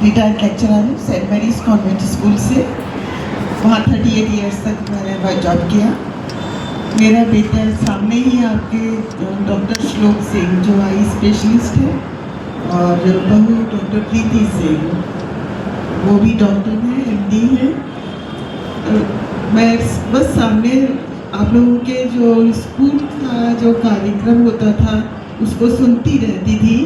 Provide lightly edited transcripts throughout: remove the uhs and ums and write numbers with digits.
Retired lecturer हूँ Saint Mary's convent school से। वहाँ 38 ईयर्स तक मैंने जॉब किया। मेरा बेटा सामने ही आपके डॉक्टर श्लोक सिंह जो आई स्पेशलिस्ट है, और बहू डॉक्टर प्रीति सिंह, वो भी डॉक्टर है, एमडी है। मैं बस सामने आप लोगों के जो स्कूल का जो कार्यक्रम होता था उसको सुनती रहती थी।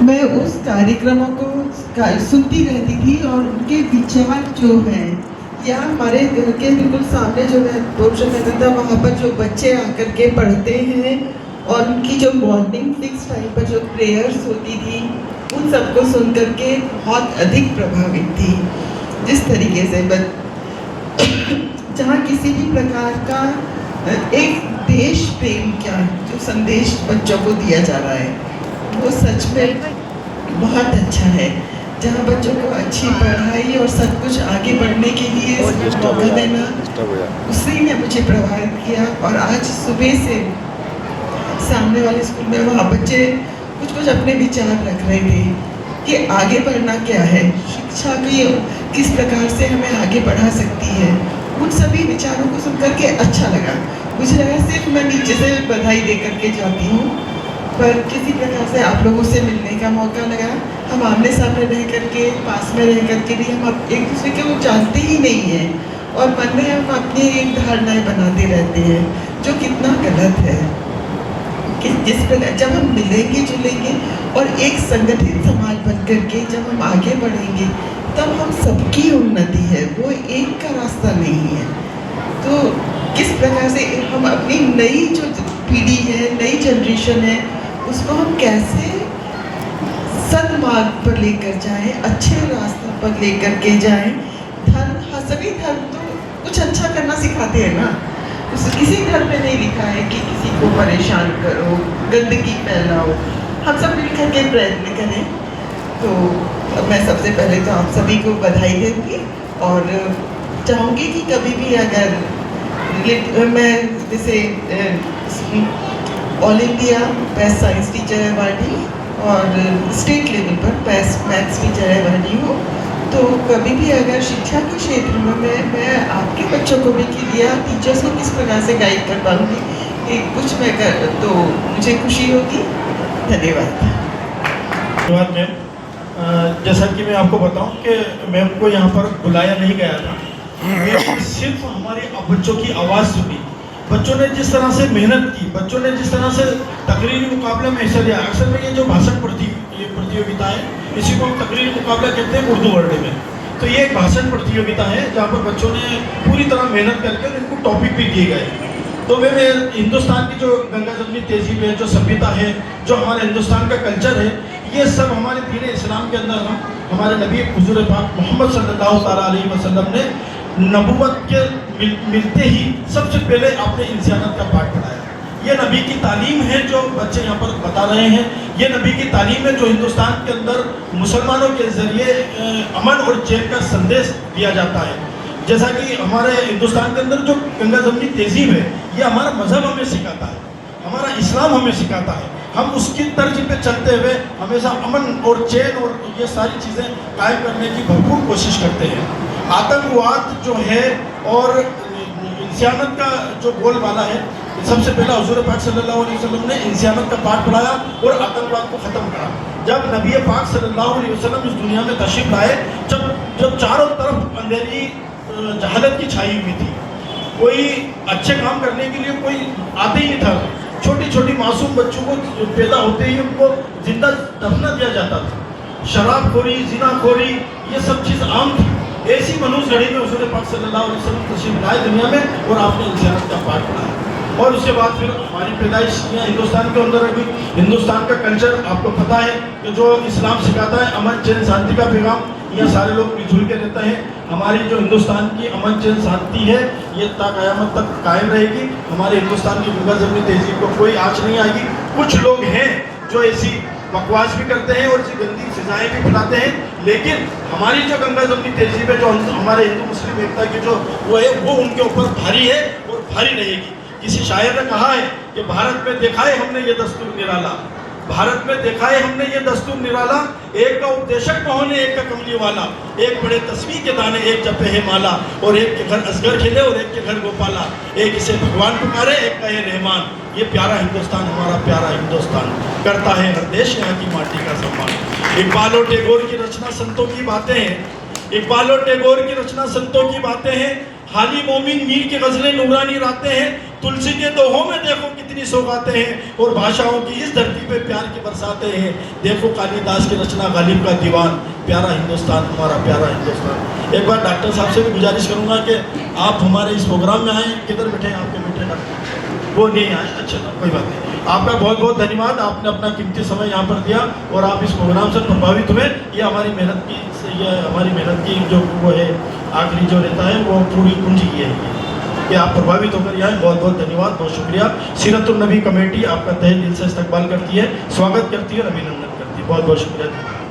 मैं उस कार्यक्रमों को सुनती रहती थी और उनके विचार जो हैं, या हमारे घर के बिल्कुल सामने जो है पोर्शन रहता था, वहाँ पर जो बच्चे आकर के पढ़ते हैं और उनकी जो मॉर्निंग फिक्स टाइम पर जो प्रेयर्स होती थी, उन सबको सुन करके बहुत अधिक प्रभावित थी। जिस तरीके से जहाँ किसी भी प्रकार का एक देश प्रेम का जो संदेश बच्चों को दिया जा रहा है, वो सच में बहुत अच्छा है। जहाँ बच्चों को अच्छी पढ़ाई और सब कुछ आगे बढ़ने के लिए मौका देना, उसी ने मुझे प्रभावित किया। और आज सुबह से सामने वाले स्कूल में वहाँ बच्चे कुछ अपने विचार रख रहे थे कि आगे बढ़ना क्या है, शिक्षा भी किस प्रकार से हमें आगे बढ़ा सकती है। उन सभी विचारों को सुन करके अच्छा लगा। मुझे लगा सिर्फ मैं नीचे से बधाई दे करके जाती हूँ, पर किसी प्रकार से आप लोगों से मिलने का मौका लगा। हम आमने सामने रह करके, पास में रह करके भी हम एक दूसरे को जानते ही नहीं हैं, और मन में हम अपनी एक धारणाएं बनाते रहते हैं, जो कितना गलत है। जिस प्रकार जब हम मिलेंगे जुलेंगे और एक संगठित समाज बन करके जब हम आगे बढ़ेंगे, तब हम सबकी उन्नति है, वो एक का रास्ता नहीं है। तो किस प्रकार से हम अपनी नई जो पीढ़ी है, नई जनरेशन है, उसको हम कैसे सन्मार्ग पर लेकर जाएं, अच्छे रास्ते पर लेकर के जाएं। धर्म, सभी धर्म तो कुछ अच्छा करना सिखाते हैं ना। किसी धर्म में नहीं लिखा है कि किसी को परेशान करो, गंदगी फैलाओ। हम सब मिलकर के प्रयत्न करें। तो मैं सबसे पहले तो आप सभी को बधाई दूंगी, और चाहूँगी कि कभी भी अगर मैं जैसे all India best science teacher awardee और स्टेट लेवल पर बेस्ट मैथ्स टीचर अवार्डी हूँ, तो कभी भी अगर शिक्षा के क्षेत्र में मैं आपके बच्चों को भी या टीचर्स को किस प्रकार से गाइड कर पाऊँगी, कुछ मैं कर तो मुझे खुशी होगी। धन्यवाद। धन्यवाद मैम। जैसा कि मैं आपको बताऊं कि मैम को यहाँ पर बुलाया नहीं गया था, सिर्फ हमारे बच्चों की आवाज़ सुनी। बच्चों ने जिस तरह से मेहनत की, बच्चों ने जिस तरह से तकरीरी मुकाबले में हिस्सा लिया। अक्सर में ये जो भाषण प्रतियोगिता है, इसी को हम तकरीरी मुकाबला कहते हैं उर्दू वर्ड में। तो ये एक भाषण प्रतियोगिता है जहाँ पर बच्चों ने पूरी तरह मेहनत करके और इनको टॉपिक भी दिए गए। तो वे हिंदुस्तान की जो गंगा जमनी तहजीब है, जो सभ्यता है, जो हमारे हिंदुस्तान का कल्चर है, ये सब हमारे दीन इस्लाम के अंदर हमारे नबी हुजूर पाक मोहम्मद सल्लल्लाहु अलैहि वसल्लम ने नबूवत के मिलते ही सबसे पहले आपने इंसानियत का पाठ पढ़ाया। ये नबी की तालीम है जो बच्चे यहाँ पर बता रहे हैं। ये नबी की तालीम है जो हिंदुस्तान के अंदर मुसलमानों के ज़रिए अमन और चैन का संदेश दिया जाता है। जैसा कि हमारे हिंदुस्तान के अंदर जो गंगा जमनी तहजीब है, ये हमारा मज़हब हमें सिखाता है, हमारा इस्लाम हमें सिखाता है। हम उसकी तर्ज पे चलते हुए हमेशा अमन और चैन और ये सारी चीज़ें कायम करने की भरपूर कोशिश करते हैं। आतंकवाद जो है और इंसानियत का जो बोलबाला है, सबसे पहला हुजूर पाक सल्लल्लाहु अलैहि वसल्लम ने इंसानियत का पाठ पढ़ाया और आतंकवाद को ख़त्म करा। जब नबी पाक सल्लल्लाहु अलैहि वसल्लम इस दुनिया में तशरीफ लाए, जब चारों तरफ अंधेरी जहालत की छाई हुई थी, कोई अच्छे काम करने के लिए कोई आते ही नहीं था। छोटी छोटी मासूम बच्चों को पैदा होते ही उनको जिंदा दफना दिया जाता था। शराबखोरी, जिनाखोरी, ये सब चीज़ आम थी। ऐसी मनुष्य घड़ी में हुजूर पाक सल्लल्लाहु अलैहि वसल्लम तशरीफ लाए दुनिया में और आपने इंसानियत का पाठ पढ़ाया। और उसके बाद फिर हमारी पैदाइश यहाँ हिंदुस्तान के अंदर अभी हिंदुस्तान का कल्चर आपको पता है कि जो इस्लाम सिखाता है, अमन चैन शांति का पैगाम, यहाँ सारे लोग मिलजुल के रहते हैं। हमारी जो हिंदुस्तान की अमन चैन शांति है, ये क़यामत तक कायम रहेगी। हमारे हिंदुस्तान की गंगा जमनी तहजीब को कोई आँच नहीं आएगी। कुछ लोग हैं जो ऐसी बकवास भी करते हैं और ऐसी गंदी फिजाएँ भी फैलाते हैं, लेकिन हमारी जो गंगा जमनी तहजीब है, जो हमारे हिंदू मुस्लिम एकता की जो वो है, वो उनके ऊपर भारी है और भारी रहेगी। किसी शायर ने कहा है कि भारत में देखा है हमने ये दस्तूर निराला, भारत में देखा है हमने ये दस्तूर निराला, एक का उपदेशक पहुने एक का कमली वाला, एक बड़े तस्वीर के दाने एक जपे है माला, और एक के घर असगर खेले और एक के घर गोपाला, एक इसे भगवान पुकारे एक का ये रहमान। ये प्यारा हिंदुस्तान, हमारा प्यारा हिंदुस्तान, करता है हर देश यहाँ की माटी का सम्मान। इकबाल और टैगोर की रचना संतों की बातें हैं, इकबाल और टैगोर की रचना संतों की बातें हैं, हाली मोमिन मीर की गजलें नूरानी रातें हैं, तुलसी के दोहों में देखो कितनी सौगातें हैं, और भाषाओं की इस धरती पे प्यार की बरसातें हैं। देखो कालिदास की रचना गालिब का दीवान, प्यारा हिंदुस्तान, हमारा प्यारा हिंदुस्तान। एक बार डॉक्टर साहब से भी गुजारिश करूंगा कि आप हमारे इस प्रोग्राम में आए। किधर बैठे हैं आपके बेटे डॉक्टर? वो नहीं आए, अच्छा कोई बात नहीं। आपका बहुत बहुत धन्यवाद, आपने अपना कीमती समय यहाँ पर दिया और आप इस प्रोग्राम से प्रभावित हुए। ये हमारी मेहनत की जो वो है आखिरी जो रहता है वो पूरी पूंजी की है कि आप प्रभावित होकर यहाँ। बहुत बहुत धन्यवाद, बहुत शुक्रिया। सीरतुन नबी कमेटी आपका तहे दिल से इस्तकबाल करती है, स्वागत करती है और अभिनंदन करती है। बहुत बहुत शुक्रिया।